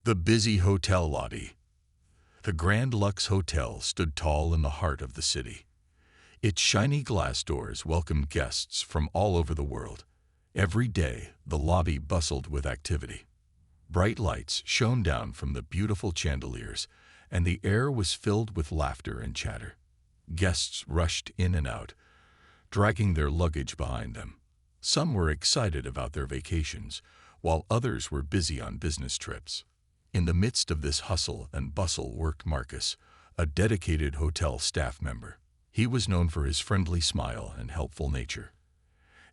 The busy hotel lobby. The Grand Lux Hotel stood tall in the heart of the city. Its shiny glass doors welcomed guests from all over the world. Every day, the lobby bustled with activity. Bright lights shone down from the beautiful chandeliers, and the air was filled with laughter and chatter. Guests rushed in and out, dragging their luggage behind them. Some were excited about their vacations, while others were busy on business trips. In the midst of this hustle and bustle worked Marcus, a dedicated hotel staff member. He was known for his friendly smile and helpful nature.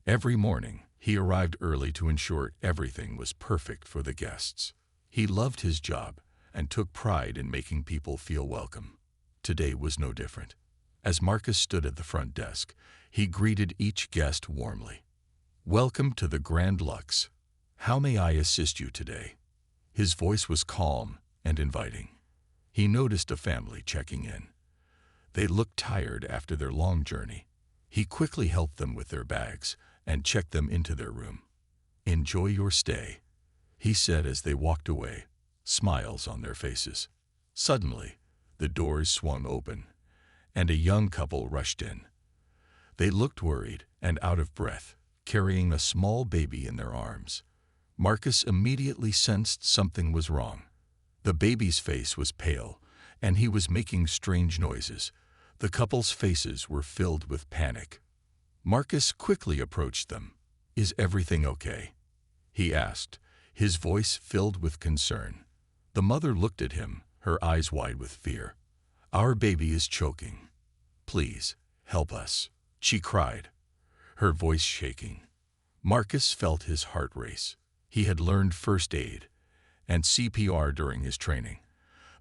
Every morning, he arrived early to ensure everything was perfect for the guests. He loved his job and took pride in making people feel welcome. Today was no different. As Marcus stood at the front desk, he greeted each guest warmly. "Welcome to the Grand Lux. How may I assist you today?" His voice was calm and inviting. He noticed a family checking in. They looked tired after their long journey. He quickly helped them with their bags and checked them into their room. "Enjoy your stay," he said as they walked away, smiles on their faces. Suddenly, the doors swung open, and a young couple rushed in. They looked worried and out of breath, carrying a small baby in their arms. Marcus immediately sensed something was wrong. The baby's face was pale, and he was making strange noises. The couple's faces were filled with panic. Marcus quickly approached them. "Is everything okay?" he asked, his voice filled with concern. The mother looked at him, her eyes wide with fear. "Our baby is choking. Please, help us," she cried, her voice shaking. Marcus felt his heart race. He had learned first aid and CPR during his training,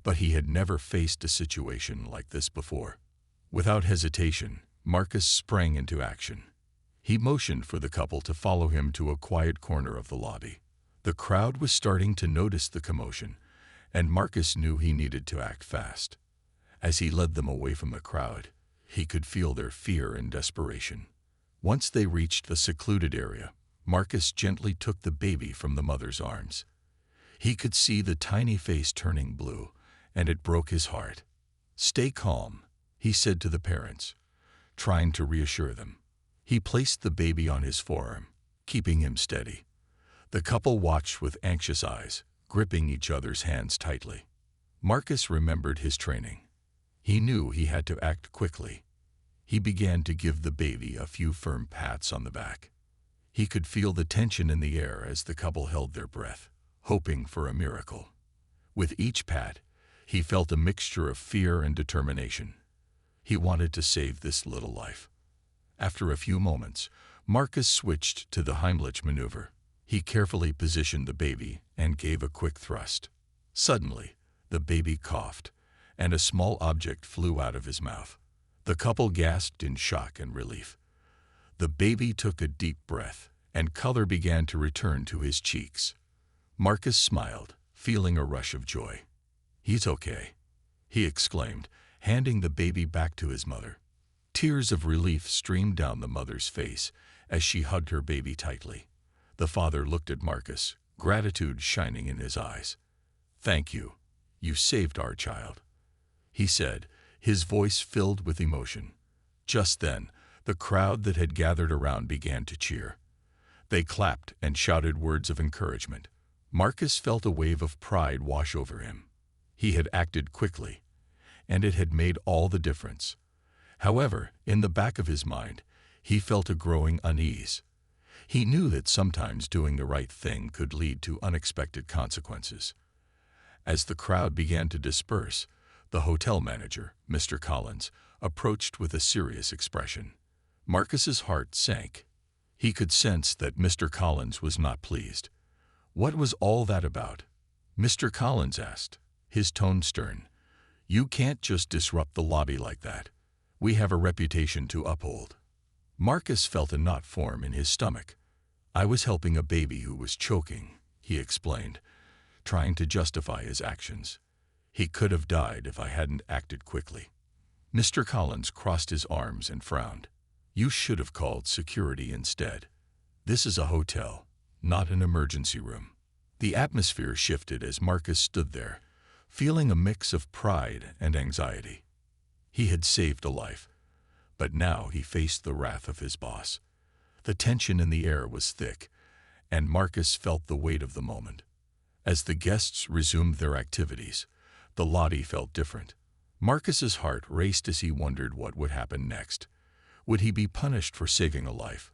but he had never faced a situation like this before. Without hesitation, Marcus sprang into action. He motioned for the couple to follow him to a quiet corner of the lobby. The crowd was starting to notice the commotion, and Marcus knew he needed to act fast. As he led them away from the crowd, he could feel their fear and desperation. Once they reached the secluded area, Marcus gently took the baby from the mother's arms. He could see the tiny face turning blue, and it broke his heart. "Stay calm," he said to the parents, trying to reassure them. He placed the baby on his forearm, keeping him steady. The couple watched with anxious eyes, gripping each other's hands tightly. Marcus remembered his training. He knew he had to act quickly. He began to give the baby a few firm pats on the back. He could feel the tension in the air as the couple held their breath, hoping for a miracle. With each pat, he felt a mixture of fear and determination. He wanted to save this little life. After a few moments, Marcus switched to the Heimlich maneuver. He carefully positioned the baby and gave a quick thrust. Suddenly, the baby coughed, and a small object flew out of his mouth. The couple gasped in shock and relief. The baby took a deep breath, and color began to return to his cheeks. Marcus smiled, feeling a rush of joy. "He's okay," he exclaimed, handing the baby back to his mother. Tears of relief streamed down the mother's face as she hugged her baby tightly. The father looked at Marcus, gratitude shining in his eyes. "Thank you. You saved our child," he said, his voice filled with emotion. Just then, the crowd that had gathered around began to cheer. They clapped and shouted words of encouragement. Marcus felt a wave of pride wash over him. He had acted quickly, and it had made all the difference. However, in the back of his mind, he felt a growing unease. He knew that sometimes doing the right thing could lead to unexpected consequences. As the crowd began to disperse, the hotel manager, Mr. Collins, approached with a serious expression. Marcus's heart sank. He could sense that Mr. Collins was not pleased. "What was all that about?" Mr. Collins asked, his tone stern. "You can't just disrupt the lobby like that. We have a reputation to uphold." Marcus felt a knot form in his stomach. "I was helping a baby who was choking," he explained, trying to justify his actions. "He could have died if I hadn't acted quickly." Mr. Collins crossed his arms and frowned. "You should have called security instead. This is a hotel, not an emergency room." The atmosphere shifted as Marcus stood there, feeling a mix of pride and anxiety. He had saved a life, but now he faced the wrath of his boss. The tension in the air was thick, and Marcus felt the weight of the moment. As the guests resumed their activities, the lobby felt different. Marcus's heart raced as he wondered what would happen next. Would he be punished for saving a life?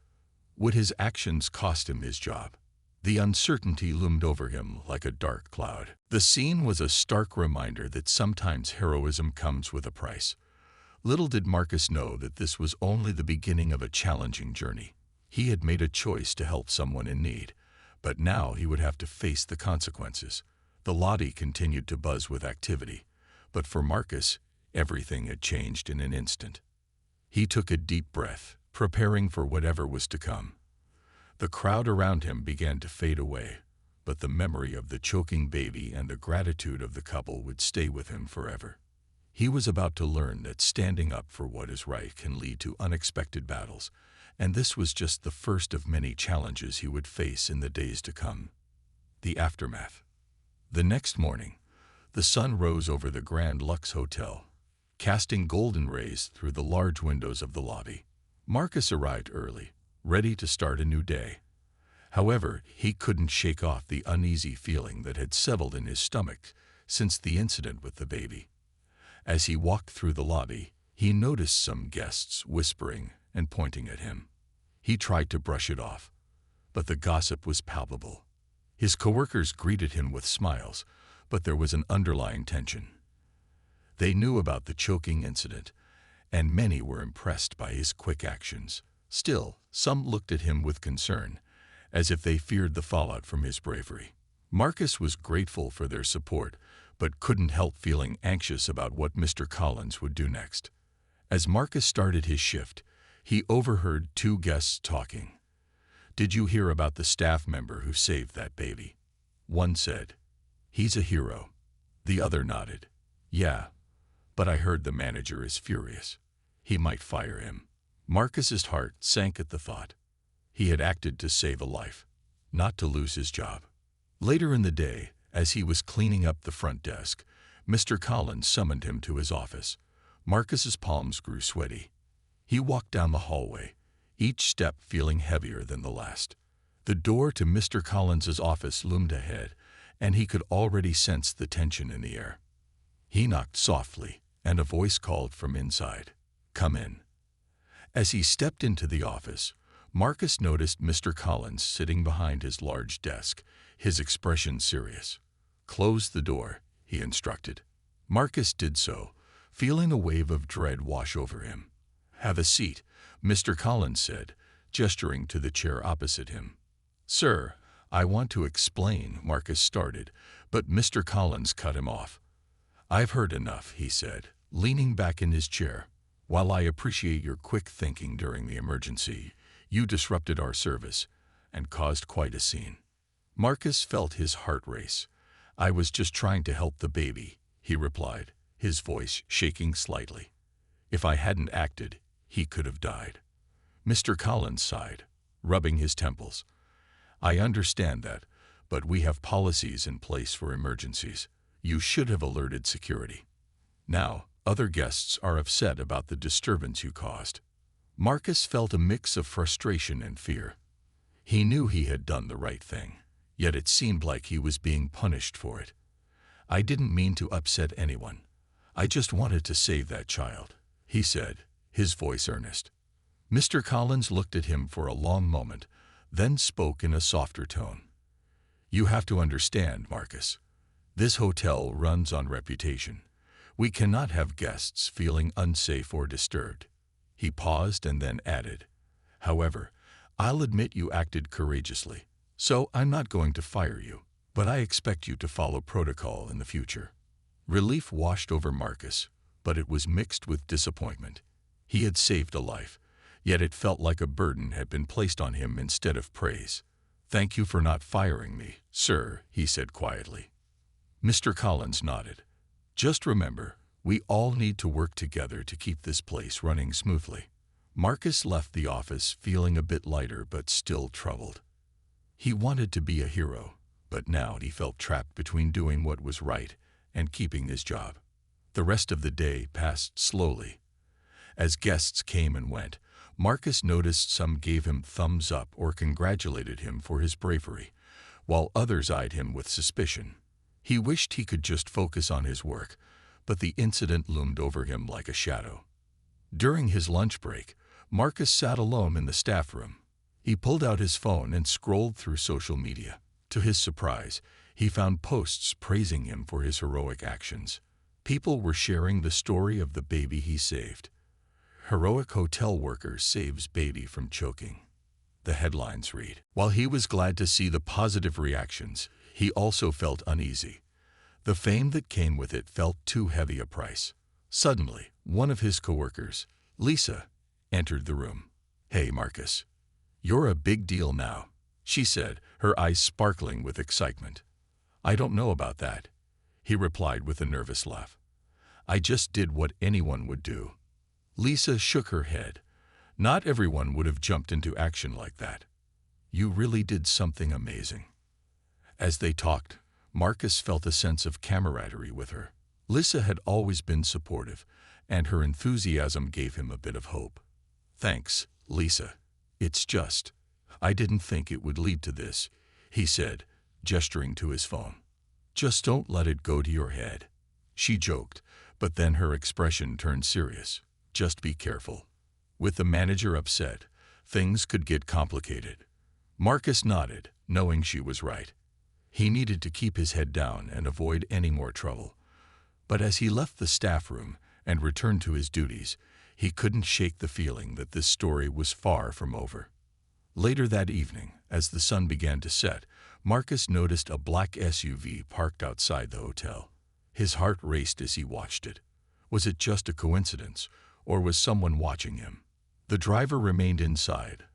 Would his actions cost him his job? The uncertainty loomed over him like a dark cloud. The scene was a stark reminder that sometimes heroism comes with a price. Little did Marcus know that this was only the beginning of a challenging journey. He had made a choice to help someone in need, but now he would have to face the consequences. The lobby continued to buzz with activity, but for Marcus, everything had changed in an instant. He took a deep breath, preparing for whatever was to come. The crowd around him began to fade away, but the memory of the choking baby and the gratitude of the couple would stay with him forever. He was about to learn that standing up for what is right can lead to unexpected battles, and this was just the first of many challenges he would face in the days to come. The aftermath. The next morning, the sun rose over the Grand Lux Hotel, casting golden rays through the large windows of the lobby. Marcus arrived early, ready to start a new day. However, he couldn't shake off the uneasy feeling that had settled in his stomach since the incident with the baby. As he walked through the lobby, he noticed some guests whispering and pointing at him. He tried to brush it off, but the gossip was palpable. His coworkers greeted him with smiles, but there was an underlying tension. They knew about the choking incident, and many were impressed by his quick actions. Still, some looked at him with concern, as if they feared the fallout from his bravery. Marcus was grateful for their support, but couldn't help feeling anxious about what Mr. Collins would do next. As Marcus started his shift, he overheard two guests talking. "Did you hear about the staff member who saved that baby?" One said, "He's a hero." The other nodded. "Yeah, but I heard the manager is furious. He might fire him." Marcus's heart sank at the thought. He had acted to save a life, not to lose his job. Later in the day, as he was cleaning up the front desk, Mr. Collins summoned him to his office. Marcus's palms grew sweaty. He walked down the hallway, each step feeling heavier than the last. The door to Mr. Collins's office loomed ahead, and he could already sense the tension in the air. He knocked softly, and a voice called from inside, "Come in." As he stepped into the office, Marcus noticed Mr. Collins sitting behind his large desk, his expression serious. "Close the door," he instructed. Marcus did so, feeling a wave of dread wash over him. "Have a seat," Mr. Collins said, gesturing to the chair opposite him. "Sir, I want to explain," Marcus started, but Mr. Collins cut him off. "I've heard enough," he said, leaning back in his chair. "While I appreciate your quick thinking during the emergency, you disrupted our service and caused quite a scene." Marcus felt his heart race. "I was just trying to help the baby," he replied, his voice shaking slightly. "If I hadn't acted, he could have died." Mr. Collins sighed, rubbing his temples. "I understand that, but we have policies in place for emergencies. You should have alerted security. Now, other guests are upset about the disturbance you caused." Marcus felt a mix of frustration and fear. He knew he had done the right thing, yet it seemed like he was being punished for it. "I didn't mean to upset anyone. I just wanted to save that child," he said, his voice earnest. Mr. Collins looked at him for a long moment, then spoke in a softer tone. "You have to understand, Marcus. This hotel runs on reputation. We cannot have guests feeling unsafe or disturbed." He paused and then added, "However, I'll admit you acted courageously, so I'm not going to fire you, but I expect you to follow protocol in the future." Relief washed over Marcus, but it was mixed with disappointment. He had saved a life, yet it felt like a burden had been placed on him instead of praise. "Thank you for not firing me, sir," he said quietly. Mr. Collins nodded. "Just remember, we all need to work together to keep this place running smoothly." Marcus left the office feeling a bit lighter but still troubled. He wanted to be a hero, But now he felt trapped between doing what was right and keeping his job. The rest of the day passed slowly. As guests came and went, Marcus noticed some gave him thumbs up or congratulated him for his bravery, while others eyed him with suspicion. He wished he could just focus on his work, but the incident loomed over him like a shadow. During his lunch break, Marcus sat alone in the staff room. He pulled out his phone and scrolled through social media. To his surprise, he found posts praising him for his heroic actions. People were sharing the story of the baby he saved. Heroic hotel worker saves baby from choking. The headlines read. While he was glad to see the positive reactions, he also felt uneasy. The fame that came with it felt too heavy a price. Suddenly, one of his coworkers, Lisa, entered the room. "Hey, Marcus. You're a big deal now," she said, her eyes sparkling with excitement. "I don't know about that," he replied with a nervous laugh. "I just did what anyone would do." Lisa shook her head. "Not everyone would have jumped into action like that. You really did something amazing." As they talked, Marcus felt a sense of camaraderie with her. Lisa had always been supportive, and her enthusiasm gave him a bit of hope. "Thanks, Lisa. It's just, I didn't think it would lead to this," he said, gesturing to his phone. "Just don't let it go to your head." She joked, but then her expression turned serious. "Just be careful. With the manager upset, things could get complicated." Marcus nodded, knowing she was right. He needed to keep his head down and avoid any more trouble. But as he left the staff room and returned to his duties, he couldn't shake the feeling that this story was far from over. Later that evening, as the sun began to set, Marcus noticed a black SUV parked outside the hotel. His heart raced as he watched it. Was it just a coincidence, or was someone watching him? The driver remained inside,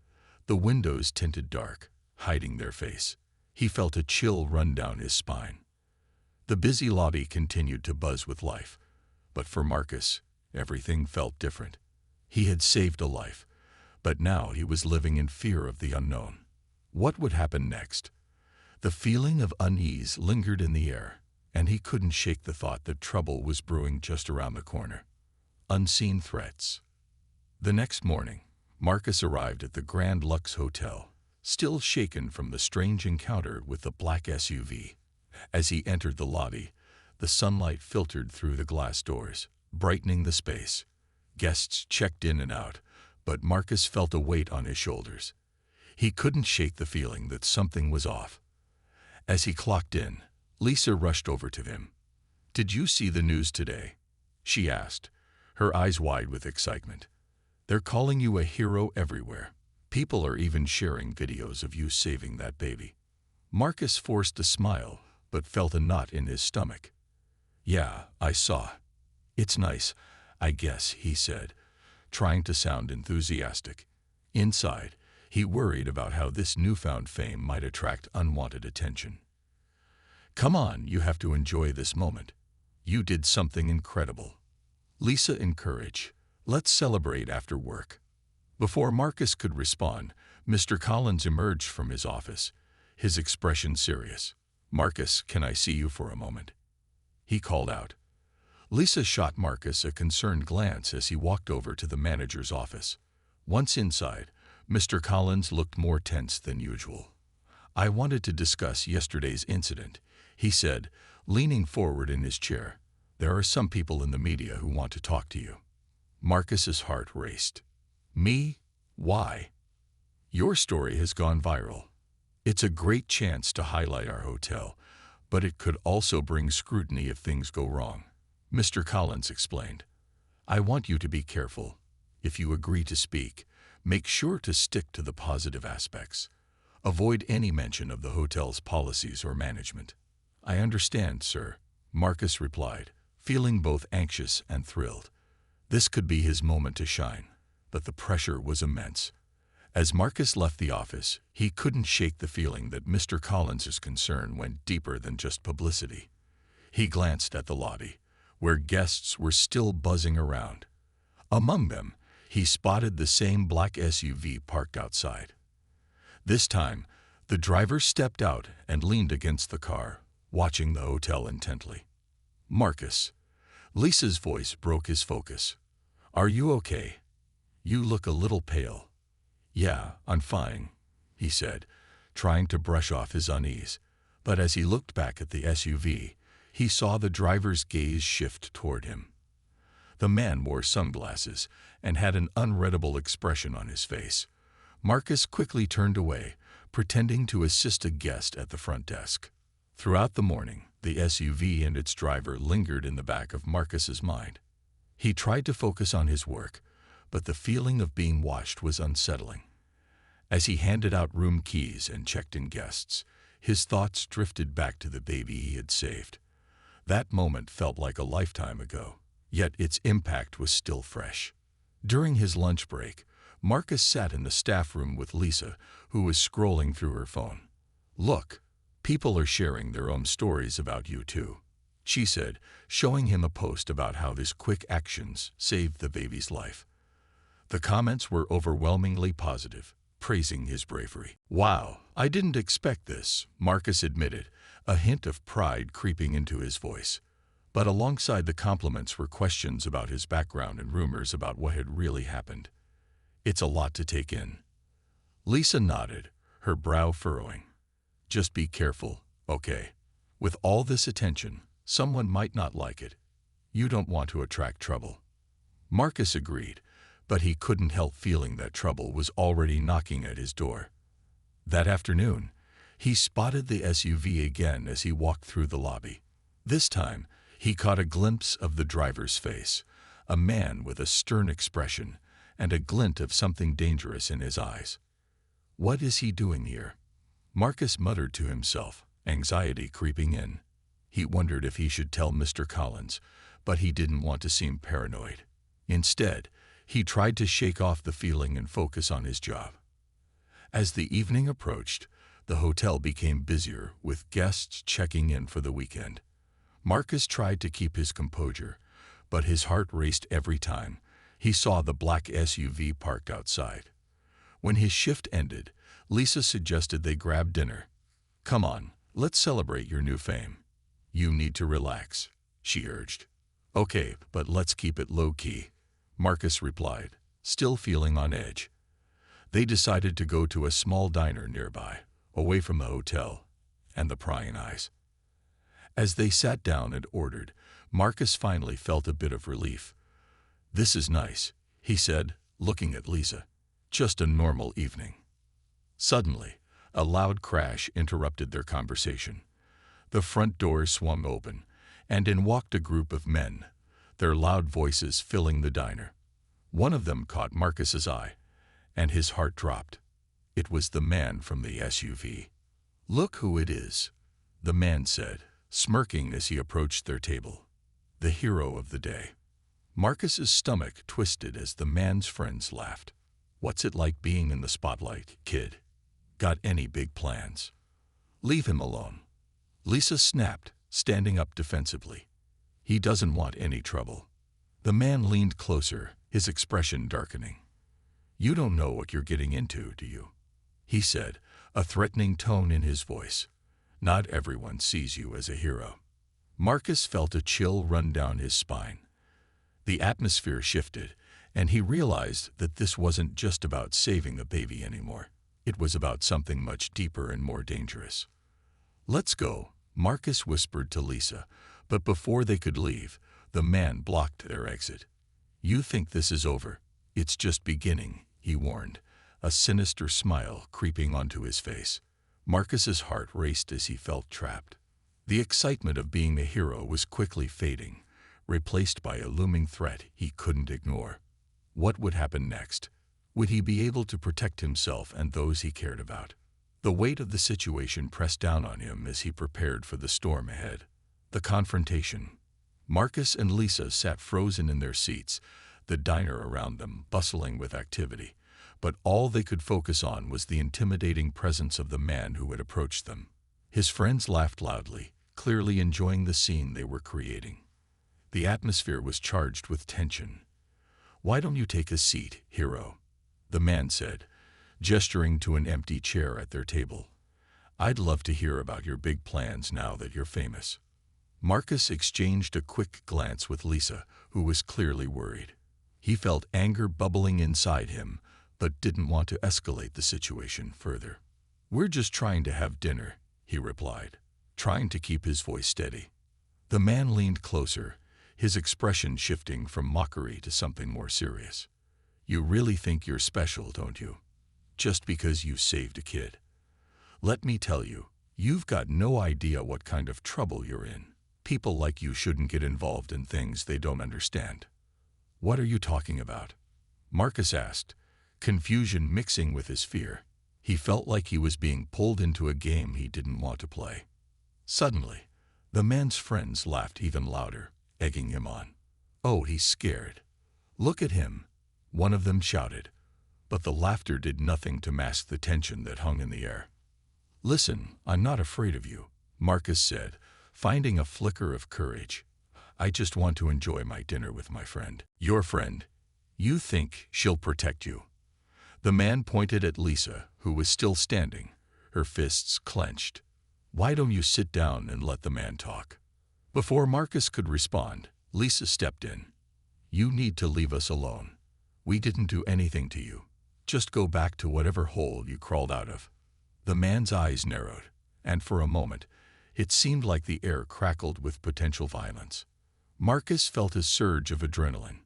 the windows tinted dark, hiding their face. He felt a chill run down his spine. The busy lobby continued to buzz with life, but for Marcus, everything felt different. He had saved a life, but now he was living in fear of the unknown. What would happen next? The feeling of unease lingered in the air, and he couldn't shake the thought that trouble was brewing just around the corner. Unseen threats. The next morning, Marcus arrived at the Grand Lux Hotel, still shaken from the strange encounter with the black SUV. As he entered the lobby, the sunlight filtered through the glass doors, brightening the space. Guests checked in and out, but Marcus felt a weight on his shoulders. He couldn't shake the feeling that something was off. As he clocked in, Lisa rushed over to him. "Did you see the news today?" she asked, her eyes wide with excitement. "They're calling you a hero everywhere. People are even sharing videos of you saving that baby." Marcus forced a smile, but felt a knot in his stomach. "Yeah, I saw. It's nice, I guess," he said, trying to sound enthusiastic. Inside, he worried about how this newfound fame might attract unwanted attention. "Come on, you have to enjoy this moment. You did something incredible." Lisa encouraged. "Let's celebrate after work." Before Marcus could respond, Mr. Collins emerged from his office, his expression serious. "Marcus, can I see you for a moment?" he called out. Lisa shot Marcus a concerned glance as he walked over to the manager's office. Once inside, Mr. Collins looked more tense than usual. "I wanted to discuss yesterday's incident," he said, leaning forward in his chair. "There are some people in the media who want to talk to you." Marcus's heart raced. "Me? Why?" "Your story has gone viral. It's a great chance to highlight our hotel, but it could also bring scrutiny if things go wrong," Mr. Collins explained. "I want you to be careful. If you agree to speak, make sure to stick to the positive aspects. Avoid any mention of the hotel's policies or management." "I understand, sir," Marcus replied, feeling both anxious and thrilled. This could be his moment to shine, but the pressure was immense. As Marcus left the office, he couldn't shake the feeling that Mr. Collins's concern went deeper than just publicity. He glanced at the lobby, where guests were still buzzing around. Among them, he spotted the same black SUV parked outside. This time, The driver stepped out and leaned against the car, watching the hotel intently. "Marcus." Lisa's voice broke his focus. "Are you okay? You look a little pale." "Yeah, I'm fine," he said, trying to brush off his unease. But as he looked back at the SUV, he saw the driver's gaze shift toward him. The man wore sunglasses and had an unreadable expression on his face. Marcus quickly turned away, pretending to assist a guest at the front desk. Throughout the morning, the SUV and its driver lingered in the back of Marcus's mind. He tried to focus on his work, but the feeling of being watched was unsettling. As he handed out room keys and checked in guests, his thoughts drifted back to the baby he had saved. That moment felt like a lifetime ago, yet its impact was still fresh. During his lunch break, Marcus sat in the staff room with Lisa, who was scrolling through her phone. "Look, people are sharing their own stories about you too," she said, showing him a post about how his quick actions saved the baby's life. The comments were overwhelmingly positive, praising his bravery. "Wow, I didn't expect this," Marcus admitted, a hint of pride creeping into his voice. But alongside the compliments were questions about his background and rumors about what had really happened. "It's a lot to take in." Lisa nodded, her brow furrowing. "Just be careful, okay? With all this attention, someone might not like it. You don't want to attract trouble." Marcus agreed, but he couldn't help feeling that trouble was already knocking at his door. That afternoon, he spotted the SUV again as he walked through the lobby. This time, he caught a glimpse of the driver's face, a man with a stern expression and a glint of something dangerous in his eyes. "What is he doing here?" Marcus muttered to himself, anxiety creeping in. He wondered if he should tell Mr. Collins, but he didn't want to seem paranoid. Instead, he tried to shake off the feeling and focus on his job. As the evening approached, the hotel became busier, with guests checking in for the weekend. Marcus tried to keep his composure, but his heart raced every time he saw the black SUV parked outside. When his shift ended, Lisa suggested they grab dinner. "Come on, let's celebrate your new fame." "You need to relax," she urged. "Okay, but let's keep it low-key," Marcus replied, still feeling on edge. They decided to go to a small diner nearby, away from the hotel and the prying eyes. As they sat down and ordered, Marcus finally felt a bit of relief. "This is nice," he said, looking at Lisa. "Just a normal evening." Suddenly, a loud crash interrupted their conversation. The front door swung open, and in walked a group of men, their loud voices filling the diner. One of them caught Marcus's eye, and his heart dropped. It was the man from the SUV. "Look who it is," the man said, smirking as he approached their table. "The hero of the day." Marcus's stomach twisted as the man's friends laughed. "What's it like being in the spotlight, kid? Got any big plans?" "Leave him alone," Lisa snapped, standing up defensively. "He doesn't want any trouble." The man leaned closer, his expression darkening. "You don't know what you're getting into, do you?" he said, a threatening tone in his voice. "Not everyone sees you as a hero." Marcus felt a chill run down his spine. The atmosphere shifted, and he realized that this wasn't just about saving the baby anymore. It was about something much deeper and more dangerous. "Let's go," Marcus whispered to Lisa, but before they could leave, the man blocked their exit. "You think this is over? It's just beginning," he warned, a sinister smile creeping onto his face. Marcus's heart raced as he felt trapped. The excitement of being a hero was quickly fading, replaced by a looming threat he couldn't ignore. What would happen next? Would he be able to protect himself and those he cared about? The weight of the situation pressed down on him as he prepared for the storm ahead. The confrontation. Marcus and Lisa sat frozen in their seats, the diner around them bustling with activity, but all they could focus on was the intimidating presence of the man who had approached them. His friends laughed loudly, clearly enjoying the scene they were creating. The atmosphere was charged with tension. "Why don't you take a seat, hero?" the man said, gesturing to an empty chair at their table. I'd love to hear about your big plans now that you're famous. Marcus exchanged a quick glance with Lisa, who was clearly worried. He felt anger bubbling inside him, but didn't want to escalate the situation further. "We're just trying to have dinner," he replied, trying to keep his voice steady. The man leaned closer, his expression shifting from mockery to something more serious. "You really think you're special, don't you? Just because you saved a kid. Let me tell you, you've got no idea what kind of trouble you're in. People like you shouldn't get involved in things they don't understand." "What are you talking about?" Marcus asked, confusion mixing with his fear. He felt like he was being pulled into a game he didn't want to play. Suddenly, the man's friends laughed even louder, egging him on. "Oh, he's scared. Look at him," one of them shouted, but the laughter did nothing to mask the tension that hung in the air. "Listen, I'm not afraid of you," Marcus said, finding a flicker of courage. "I just want to enjoy my dinner with my friend." "Your friend? You think she'll protect you?" The man pointed at Lisa, who was still standing, her fists clenched. "Why don't you sit down and let the man talk?" Before Marcus could respond, Lisa stepped in. "You need to leave us alone. We didn't do anything to you. Just go back to whatever hole you crawled out of." The man's eyes narrowed, and for a moment, it seemed like the air crackled with potential violence. Marcus felt a surge of adrenaline.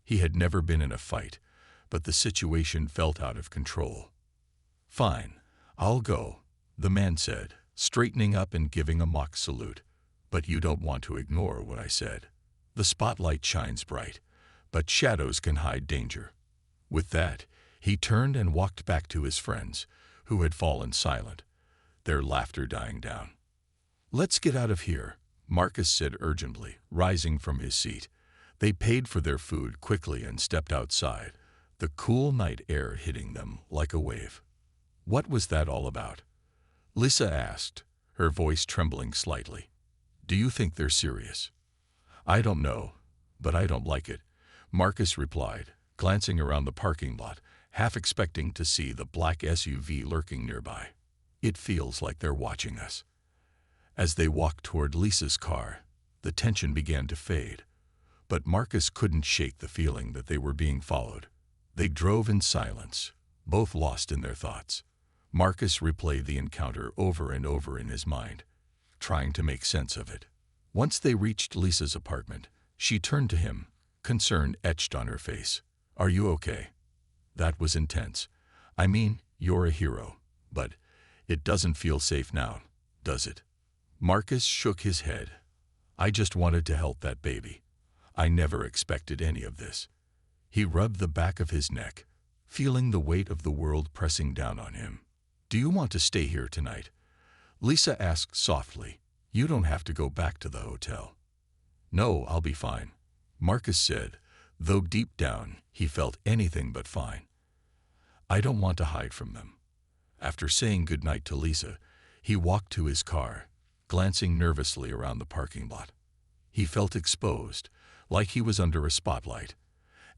He had never been in a fight, but the situation felt out of control. "Fine, I'll go," the man said, straightening up and giving a mock salute. "But you don't want to ignore what I said. The spotlight shines bright, but shadows can hide danger." With that, he turned and walked back to his friends, who had fallen silent, their laughter dying down. "Let's get out of here," Marcus said urgently, rising from his seat. They paid for their food quickly and stepped outside, the cool night air hitting them like a wave. "What was that all about?" Lisa asked, her voice trembling slightly. "Do you think they're serious?" "I don't know, but I don't like it," Marcus replied, glancing around the parking lot, half expecting to see the black SUV lurking nearby. "It feels like they're watching us." As they walked toward Lisa's car, the tension began to fade, but Marcus couldn't shake the feeling that they were being followed. They drove in silence, both lost in their thoughts. Marcus replayed the encounter over and over in his mind, trying to make sense of it. Once they reached Lisa's apartment, she turned to him, concern etched on her face. "Are you okay?" That was intense. "I mean, you're a hero, but it doesn't feel safe now, does it?" Marcus shook his head. "I just wanted to help that baby. I never expected any of this." He rubbed the back of his neck, feeling the weight of the world pressing down on him. "Do you want to stay here tonight?" Lisa asked softly. "You don't have to go back to the hotel." "No, I'll be fine," Marcus said, though deep down he felt anything but fine. "I don't want to hide from them." After saying goodnight to Lisa, he walked to his car, glancing nervously around the parking lot. He felt exposed, like he was under a spotlight.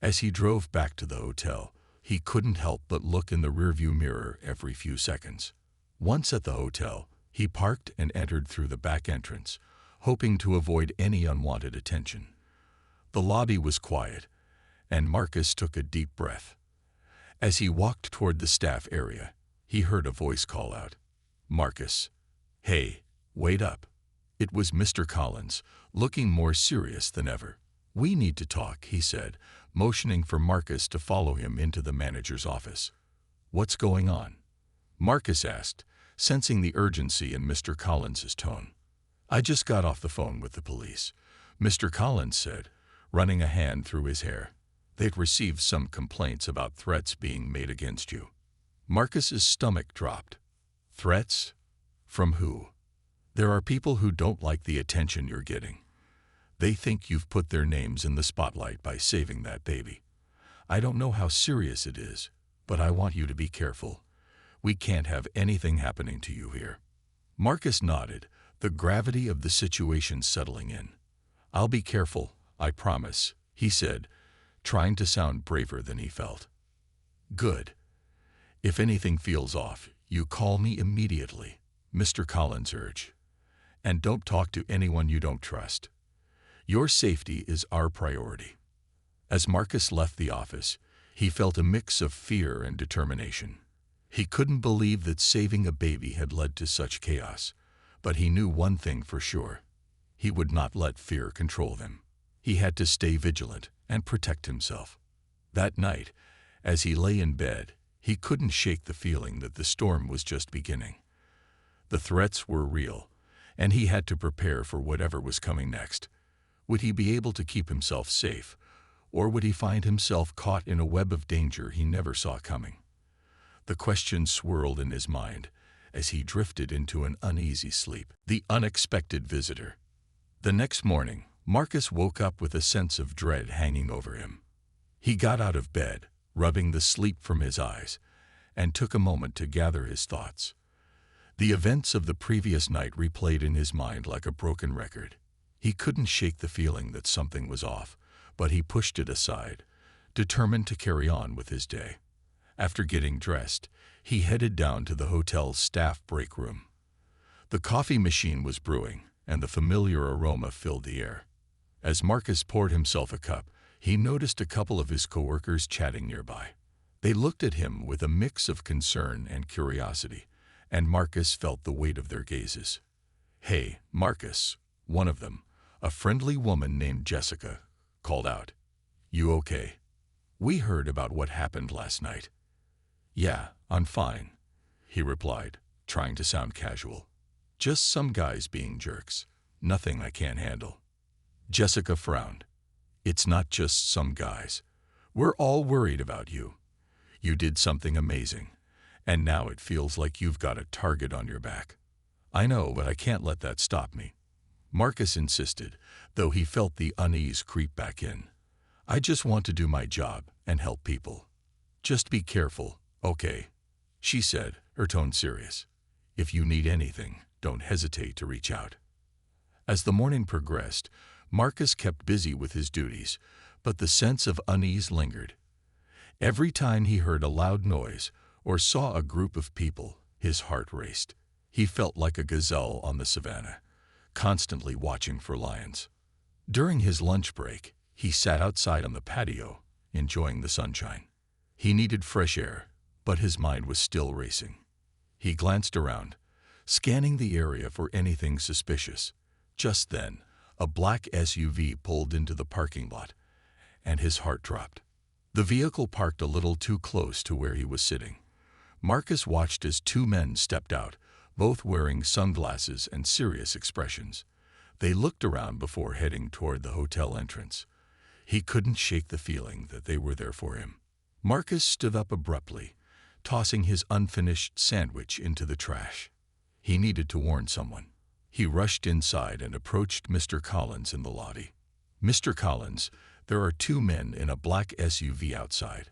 As he drove back to the hotel, he couldn't help but look in the rearview mirror every few seconds. Once at the hotel, he parked and entered through the back entrance, hoping to avoid any unwanted attention. The lobby was quiet, and Marcus took a deep breath. As he walked toward the staff area, he heard a voice call out, "Marcus, hey, wait up." It was Mr. Collins, looking more serious than ever. "We need to talk," he said, motioning for Marcus to follow him into the manager's office. "What's going on?" Marcus asked, sensing the urgency in Mr. Collins's tone. "I just got off the phone with the police," Mr. Collins said, running a hand through his hair. "They'd received some complaints about threats being made against you." Marcus's stomach dropped. "Threats? From who?" "There are people who don't like the attention you're getting. They think you've put their names in the spotlight by saving that baby. I don't know how serious it is, but I want you to be careful. We can't have anything happening to you here." Marcus nodded, the gravity of the situation settling in. "I'll be careful, I promise," he said, trying to sound braver than he felt. "Good. If anything feels off, you call me immediately," Mr. Collins urged. "And don't talk to anyone you don't trust. Your safety is our priority." As Marcus left the office, he felt a mix of fear and determination. He couldn't believe that saving a baby had led to such chaos, but he knew one thing for sure. He would not let fear control him. He had to stay vigilant and protect himself. That night, as he lay in bed, he couldn't shake the feeling that the storm was just beginning. The threats were real, and he had to prepare for whatever was coming next. Would he be able to keep himself safe, or would he find himself caught in a web of danger he never saw coming? The question swirled in his mind as he drifted into an uneasy sleep. The unexpected visitor. The next morning, Marcus woke up with a sense of dread hanging over him. He got out of bed, rubbing the sleep from his eyes, and took a moment to gather his thoughts. The events of the previous night replayed in his mind like a broken record. He couldn't shake the feeling that something was off, but he pushed it aside, determined to carry on with his day. After getting dressed, he headed down to the hotel's staff break room. The coffee machine was brewing, and the familiar aroma filled the air. As Marcus poured himself a cup, he noticed a couple of his coworkers chatting nearby. They looked at him with a mix of concern and curiosity, and Marcus felt the weight of their gazes. "Hey, Marcus," one of them, a friendly woman named Jessica, called out. "You okay? We heard about what happened last night." "Yeah, I'm fine," he replied, trying to sound casual. "Just some guys being jerks. Nothing I can't handle." Jessica frowned. "It's not just some guys. We're all worried about you. You did something amazing, and now it feels like you've got a target on your back." "I know, but I can't let that stop me," Marcus insisted, though he felt the unease creep back in. "I just want to do my job and help people." "Just be careful, okay?" she said, her tone serious. "If you need anything, don't hesitate to reach out." As the morning progressed, Marcus kept busy with his duties, but the sense of unease lingered. Every time he heard a loud noise or saw a group of people, his heart raced. He felt like a gazelle on the savannah, constantly watching for lions. During his lunch break, he sat outside on the patio, enjoying the sunshine. He needed fresh air, but his mind was still racing. He glanced around, scanning the area for anything suspicious. Just then, a black SUV pulled into the parking lot, and his heart dropped. The vehicle parked a little too close to where he was sitting. Marcus watched as two men stepped out, both wearing sunglasses and serious expressions. They looked around before heading toward the hotel entrance. He couldn't shake the feeling that they were there for him. Marcus stood up abruptly, tossing his unfinished sandwich into the trash. He needed to warn someone. He rushed inside and approached Mr. Collins in the lobby. "Mr. Collins, there are two men in a black SUV outside.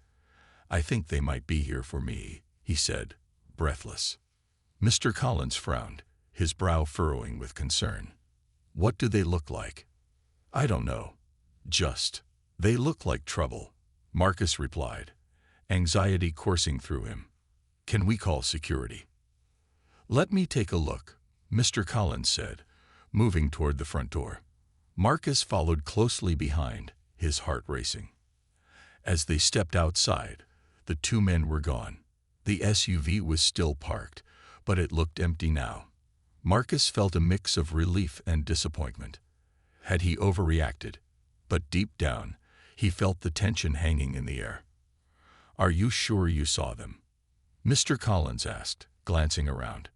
I think they might be here for me," he said, breathless. Mr. Collins frowned, his brow furrowing with concern. "What do they look like?" "I don't know. They look like trouble," Marcus replied, anxiety coursing through him. "Can we call security?" "Let me take a look," Mr. Collins said, moving toward the front door. Marcus followed closely behind, his heart racing. As they stepped outside, the two men were gone. The SUV was still parked, but it looked empty now. Marcus felt a mix of relief and disappointment. Had he overreacted? But deep down, he felt the tension hanging in the air. "Are you sure you saw them?" Mr. Collins asked, glancing around.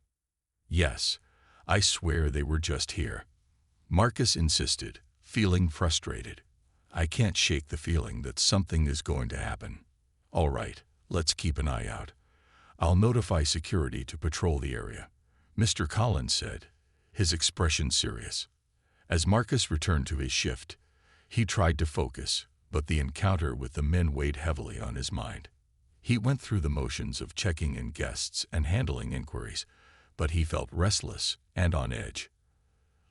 "Yes, I swear they were just here," Marcus insisted, feeling frustrated. "I can't shake the feeling that something is going to happen." "All right, let's keep an eye out. I'll notify security to patrol the area," Mr. Collins said, his expression serious. As Marcus returned to his shift, he tried to focus, but the encounter with the men weighed heavily on his mind. He went through the motions of checking in guests and handling inquiries, but he felt restless and on edge.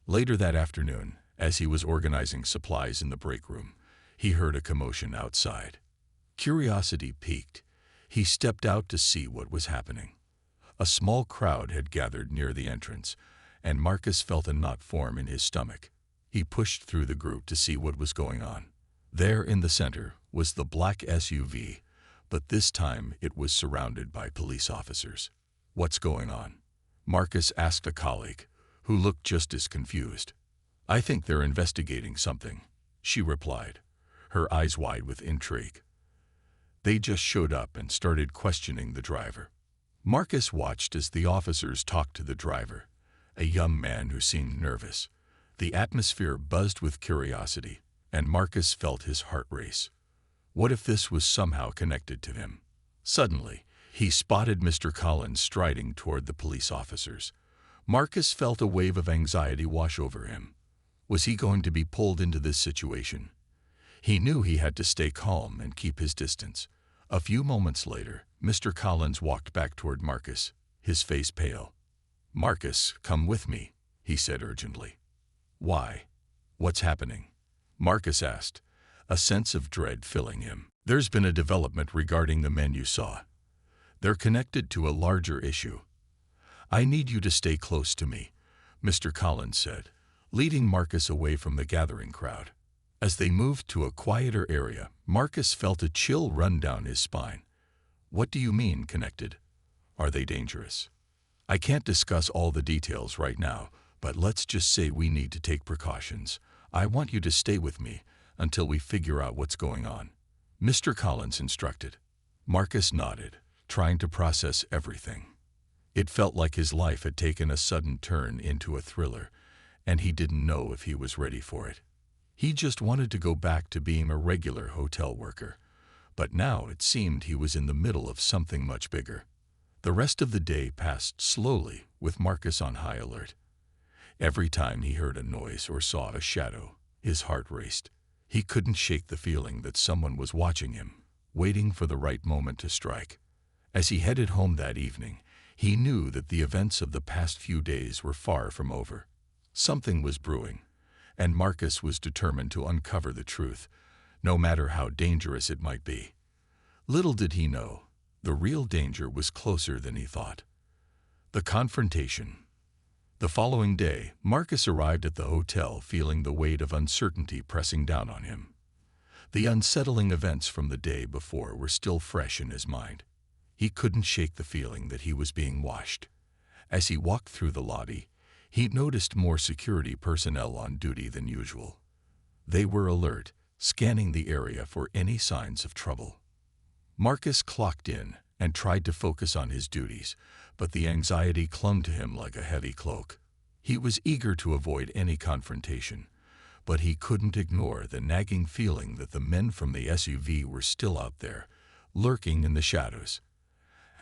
Later that afternoon, as he was organizing supplies in the break room, he heard a commotion outside. Curiosity piqued. He stepped out to see what was happening. A small crowd had gathered near the entrance, and Marcus felt a knot form in his stomach. He pushed through the group to see what was going on. There in the center was the black SUV, but this time it was surrounded by police officers. "What's going on?" Marcus asked a colleague, who looked just as confused. "I think they're investigating something," she replied, her eyes wide with intrigue. "They just showed up and started questioning the driver." Marcus watched as the officers talked to the driver, a young man who seemed nervous. The atmosphere buzzed with curiosity, and Marcus felt his heart race. What if this was somehow connected to him? Suddenly, he spotted Mr. Collins striding toward the police officers. Marcus felt a wave of anxiety wash over him. Was he going to be pulled into this situation? He knew he had to stay calm and keep his distance. A few moments later, Mr. Collins walked back toward Marcus, his face pale. "Marcus, come with me," he said urgently. "Why? What's happening?" Marcus asked, a sense of dread filling him. "There's been a development regarding the men you saw. They're connected to a larger issue. I need you to stay close to me," Mr. Collins said, leading Marcus away from the gathering crowd. As they moved to a quieter area, Marcus felt a chill run down his spine. "What do you mean, connected? Are they dangerous?" "I can't discuss all the details right now, but let's just say we need to take precautions. I want you to stay with me until we figure out what's going on," Mr. Collins instructed. Marcus nodded, trying to process everything. It felt like his life had taken a sudden turn into a thriller, and he didn't know if he was ready for it. He just wanted to go back to being a regular hotel worker, but now it seemed he was in the middle of something much bigger. The rest of the day passed slowly, with Marcus on high alert. Every time he heard a noise or saw a shadow, his heart raced. He couldn't shake the feeling that someone was watching him, waiting for the right moment to strike. As he headed home that evening, he knew that the events of the past few days were far from over. Something was brewing, and Marcus was determined to uncover the truth, no matter how dangerous it might be. Little did he know, the real danger was closer than he thought. The confrontation. The following day, Marcus arrived at the hotel feeling the weight of uncertainty pressing down on him. The unsettling events from the day before were still fresh in his mind. He couldn't shake the feeling that he was being watched. As he walked through the lobby, he noticed more security personnel on duty than usual. They were alert, scanning the area for any signs of trouble. Marcus clocked in and tried to focus on his duties, but the anxiety clung to him like a heavy cloak. He was eager to avoid any confrontation, but he couldn't ignore the nagging feeling that the men from the SUV were still out there, lurking in the shadows.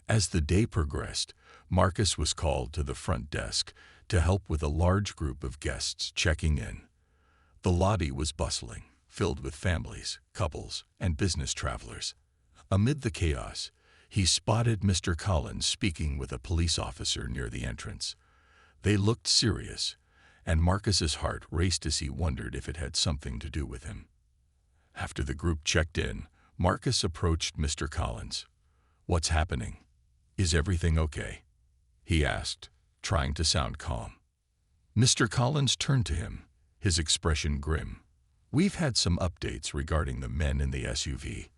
As the day progressed, Marcus was called to the front desk to help with a large group of guests checking in. The lobby was bustling, filled with families, couples, and business travelers. Amid the chaos, he spotted Mr. Collins speaking with a police officer near the entrance. They looked serious, and Marcus's heart raced as he wondered if it had something to do with him. After the group checked in, Marcus approached Mr. Collins. "What's happening? Is everything okay?" he asked, trying to sound calm. Mr. Collins turned to him, his expression grim. "We've had some updates regarding the men in the SUV.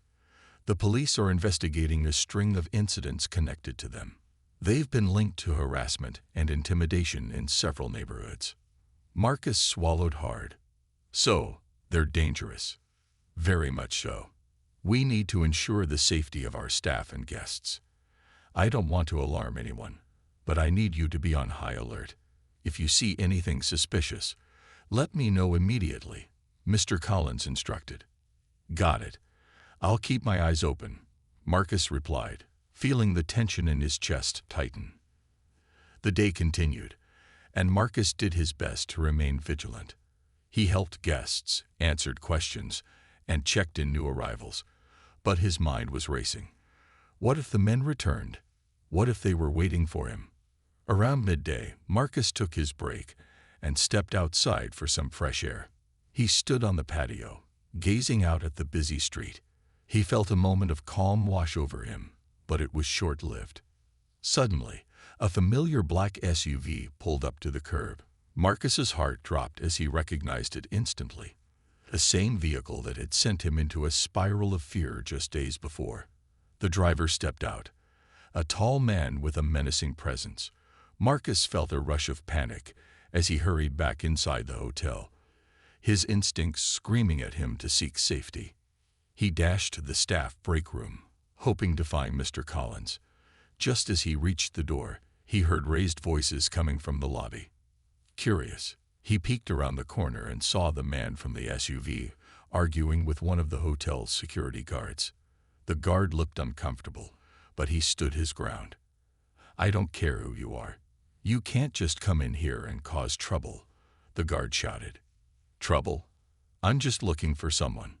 The police are investigating a string of incidents connected to them. They've been linked to harassment and intimidation in several neighborhoods." Marcus swallowed hard. "So, they're dangerous." "Very much so. We need to ensure the safety of our staff and guests. I don't want to alarm anyone, but I need you to be on high alert. If you see anything suspicious, let me know immediately," Mr. Collins instructed. "Got it. I'll keep my eyes open," Marcus replied, feeling the tension in his chest tighten. The day continued, and Marcus did his best to remain vigilant. He helped guests, answered questions, and checked in new arrivals, but his mind was racing. What if the men returned? What if they were waiting for him? Around midday, Marcus took his break and stepped outside for some fresh air. He stood on the patio, gazing out at the busy street. He felt a moment of calm wash over him, but it was short-lived. Suddenly, A familiar black SUV pulled up to the curb. Marcus's heart dropped as he recognized it instantly. The same vehicle that had sent him into a spiral of fear just days before. The driver stepped out, a tall man with a menacing presence. Marcus felt a rush of panic as he hurried back inside the hotel, his instincts screaming at him to seek safety. He dashed to the staff break room, hoping to find Mr. Collins. Just as he reached the door, he heard raised voices coming from the lobby. Curious, he peeked around the corner and saw the man from the SUV arguing with one of the hotel's security guards. The guard looked uncomfortable, but he stood his ground. "I don't care who you are. You can't just come in here and cause trouble," the guard shouted. "Trouble? I'm just looking for someone,"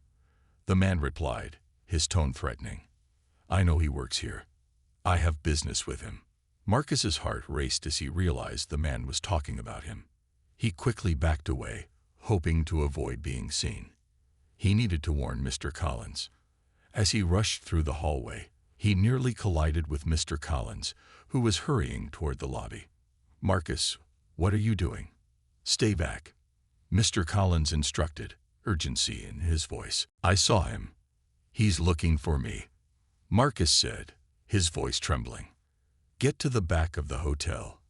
the man replied, his tone threatening. "I know he works here. I have business with him." Marcus's heart raced as he realized the man was talking about him. He quickly backed away, hoping to avoid being seen. He needed to warn Mr. Collins. As he rushed through the hallway, he nearly collided with Mr. Collins, who was hurrying toward the lobby. "Marcus, what are you doing? Stay back," Mr. Collins instructed, urgency in his voice. "I saw him. He's looking for me," Marcus said, his voice trembling. "Get to the back of the hotel."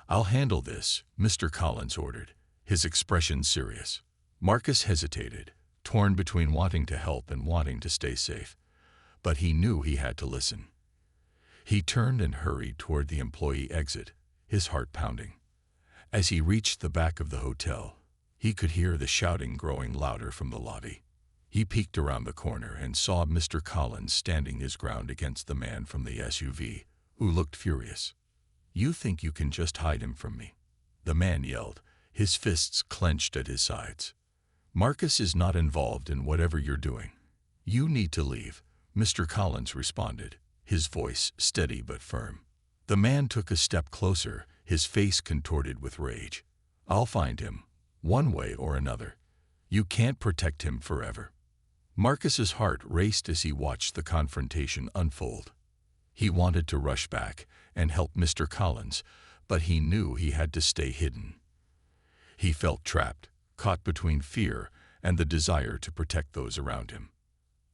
"I'll handle this," Mr. Collins ordered, his expression serious. Marcus hesitated, torn between wanting to help and wanting to stay safe. But he knew he had to listen. He turned and hurried toward the employee exit, his heart pounding. As he reached the back of the hotel, he could hear the shouting growing louder from the lobby. He peeked around the corner and saw Mr. Collins standing his ground against the man from the SUV, who looked furious. "You think you can just hide him from me?" the man yelled, his fists clenched at his sides. "Marcus is not involved in whatever you're doing. You need to leave," Mr. Collins responded, his voice steady but firm. The man took a step closer, his face contorted with rage. "I'll find him, one way or another. You can't protect him forever." Marcus's heart raced as he watched the confrontation unfold. He wanted to rush back and help Mr. Collins, but he knew he had to stay hidden. He felt trapped, caught between fear and the desire to protect those around him.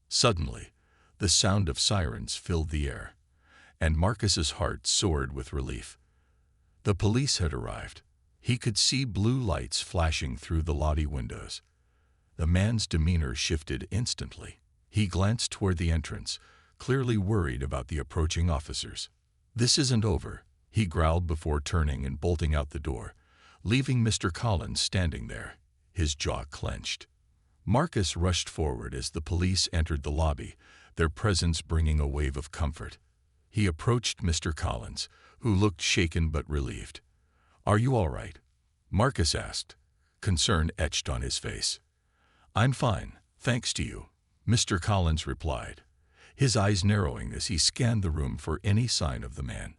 Suddenly, the sound of sirens filled the air, and Marcus's heart soared with relief. The police had arrived. He could see blue lights flashing through the lobby windows. The man's demeanor shifted instantly. He glanced toward the entrance, clearly worried about the approaching officers. "This isn't over," he growled before turning and bolting out the door, leaving Mr. Collins standing there, his jaw clenched. Marcus rushed forward as the police entered the lobby, their presence bringing a wave of comfort. He approached Mr. Collins, who looked shaken but relieved. "Are you all right?" Marcus asked, concern etched on his face. "I'm fine, thanks to you," Mr. Collins replied, his eyes narrowing as he scanned the room for any sign of the man.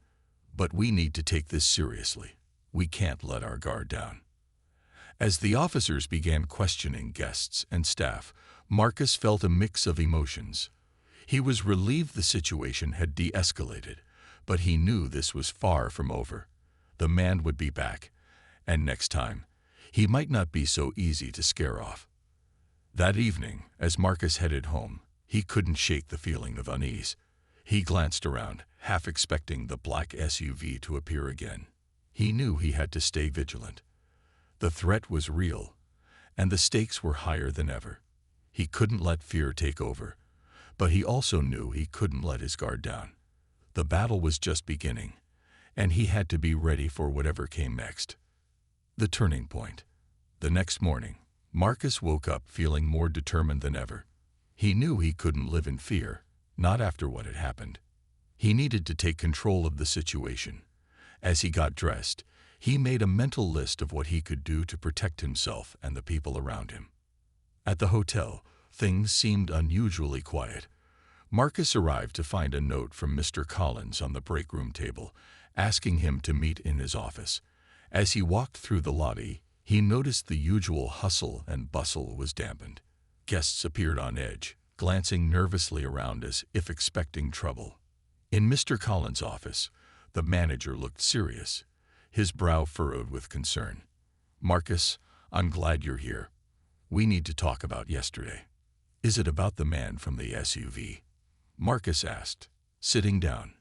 "But we need to take this seriously. We can't let our guard down." As the officers began questioning guests and staff, Marcus felt a mix of emotions. He was relieved the situation had de-escalated, but he knew this was far from over. The man would be back, and next time, he might not be so easy to scare off. That evening, as Marcus headed home, he couldn't shake the feeling of unease. He glanced around, half expecting the black SUV to appear again. He knew he had to stay vigilant. The threat was real, and the stakes were higher than ever. He couldn't let fear take over, but he also knew he couldn't let his guard down. The battle was just beginning, and he had to be ready for whatever came next. The turning point. The next morning, Marcus woke up feeling more determined than ever. He knew he couldn't live in fear, not after what had happened. He needed to take control of the situation. As he got dressed, he made a mental list of what he could do to protect himself and the people around him. At the hotel, things seemed unusually quiet. Marcus arrived to find a note from Mr. Collins on the break room table, asking him to meet in his office. As he walked through the lobby, he noticed the usual hustle and bustle was dampened. Guests appeared on edge, glancing nervously around as if expecting trouble. In Mr. Collins' office, The manager looked serious, his brow furrowed with concern. "Marcus, I'm glad you're here. We need to talk about yesterday." "Is it about the man from the SUV?" Marcus asked, sitting down.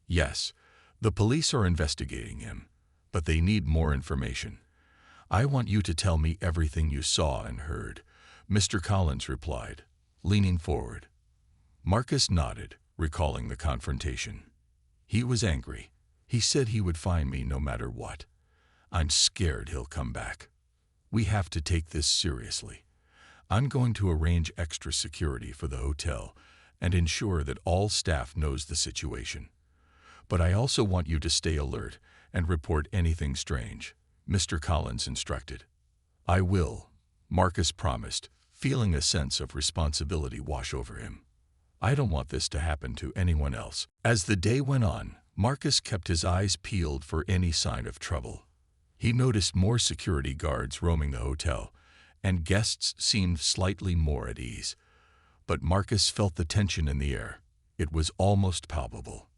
"Yes, the police are investigating him, but they need more information. I want you to tell me everything you saw and heard," Mr. Collins replied, leaning forward. Marcus nodded, recalling the confrontation. He was angry. "He said he would find me no matter what. I'm scared he'll come back. We have to take this seriously. I'm going to arrange extra security for the hotel and ensure that all staff knows the situation. But I also want you to stay alert and report anything strange," Mr. Collins instructed. "I will," Marcus promised, feeling a sense of responsibility wash over him. "I don't want this to happen to anyone else." As the day went on, Marcus kept his eyes peeled for any sign of trouble. He noticed more security guards roaming the hotel, and guests seemed slightly more at ease. But Marcus felt the tension in the air. It was almost palpable.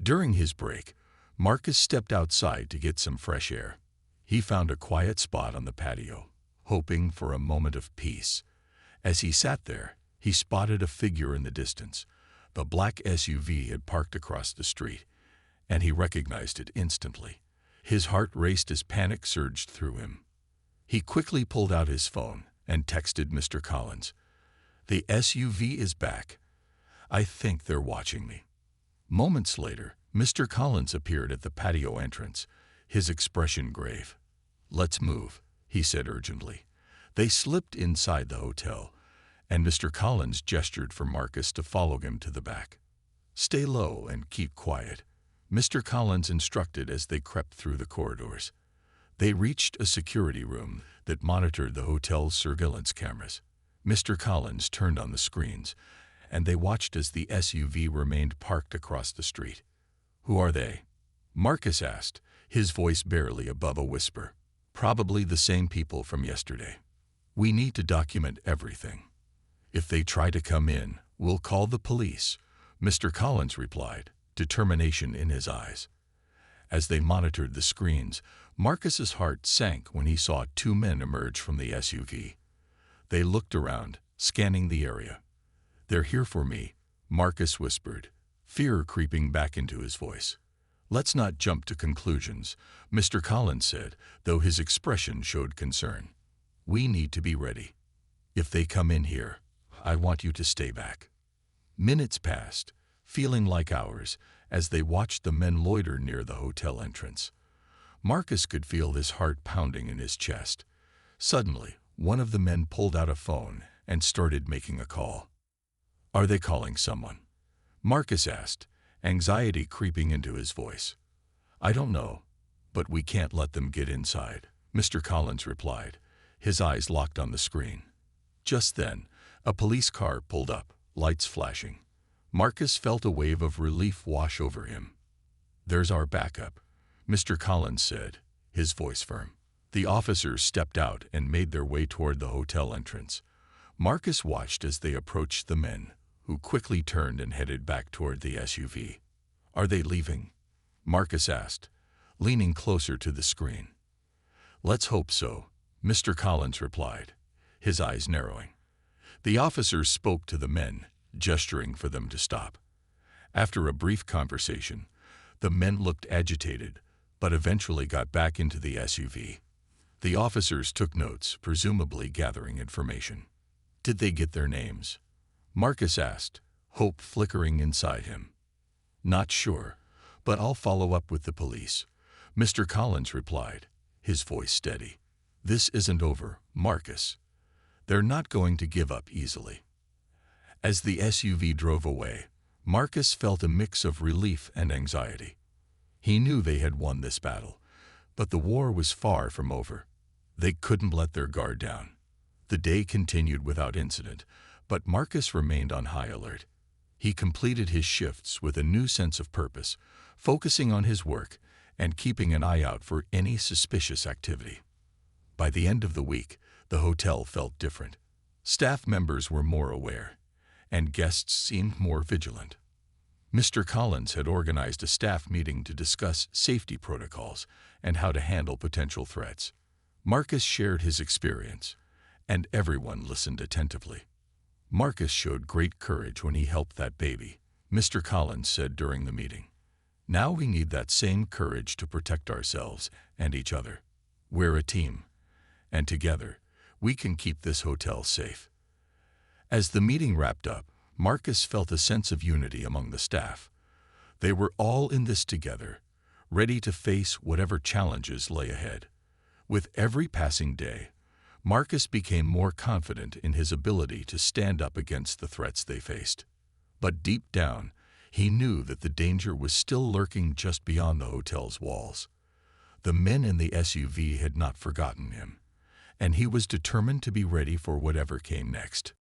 During his break, Marcus stepped outside to get some fresh air. He found a quiet spot on the patio, hoping for a moment of peace. As he sat there, he spotted a figure in the distance. The black SUV had parked across the street, and he recognized it instantly. His heart raced as panic surged through him. He quickly pulled out his phone and texted Mr. Collins. "The SUV is back. I think they're watching me." Moments later, Mr. Collins appeared at the patio entrance, his expression grave. "Let's move," he said urgently. They slipped inside the hotel, and Mr. Collins gestured for Marcus to follow him to the back. "Stay low and keep quiet," Mr. Collins instructed as they crept through the corridors. They reached a security room that monitored the hotel's surveillance cameras. Mr. Collins turned on the screens, and they watched as the SUV remained parked across the street. "Who are they?" Marcus asked, his voice barely above a whisper. "Probably the same people from yesterday. We need to document everything. If they try to come in, we'll call the police," Mr. Collins replied, determination in his eyes. As they monitored the screens, Marcus's heart sank when he saw two men emerge from the SUV. They looked around, scanning the area. "They're here for me," Marcus whispered, fear creeping back into his voice. "Let's not jump to conclusions," Mr. Collins said, though his expression showed concern. "We need to be ready. If they come in here, I want you to stay back." Minutes passed, feeling like hours, as they watched the men loiter near the hotel entrance. Marcus could feel his heart pounding in his chest. Suddenly, one of the men pulled out a phone and started making a call. "Are they calling someone?" Marcus asked, anxiety creeping into his voice. "I don't know, but we can't let them get inside," Mr. Collins replied, his eyes locked on the screen. Just then, a police car pulled up, lights flashing. Marcus felt a wave of relief wash over him. "There's our backup," Mr. Collins said, his voice firm. The officers stepped out and made their way toward the hotel entrance. Marcus watched as they approached the men, who quickly turned and headed back toward the SUV. "Are they leaving?" Marcus asked, leaning closer to the screen. "Let's hope so," Mr. Collins replied, his eyes narrowing. The officers spoke to the men, gesturing for them to stop. After a brief conversation, the men looked agitated, but eventually got back into the SUV. The officers took notes, presumably gathering information. "Did they get their names?" Marcus asked, hope flickering inside him. "Not sure, but I'll follow up with the police," Mr. Collins replied, his voice steady. "This isn't over, Marcus. They're not going to give up easily." As the SUV drove away, Marcus felt a mix of relief and anxiety. He knew they had won this battle, but the war was far from over. They couldn't let their guard down. The day continued without incident, but Marcus remained on high alert. He completed his shifts with a new sense of purpose, focusing on his work and keeping an eye out for any suspicious activity. By the end of the week, the hotel felt different. Staff members were more aware, and guests seemed more vigilant. Mr. Collins had organized a staff meeting to discuss safety protocols and how to handle potential threats. Marcus shared his experience, and everyone listened attentively. Marcus showed great courage when he helped that baby, Mr. Collins said during the meeting. Now we need that same courage to protect ourselves and each other. We're a team, and together, we can keep this hotel safe. As the meeting wrapped up, Marcus felt a sense of unity among the staff. They were all in this together, ready to face whatever challenges lay ahead. With every passing day, Marcus became more confident in his ability to stand up against the threats they faced. But deep down, he knew that the danger was still lurking just beyond the hotel's walls. The men in the SUV had not forgotten him, and he was determined to be ready for whatever came next.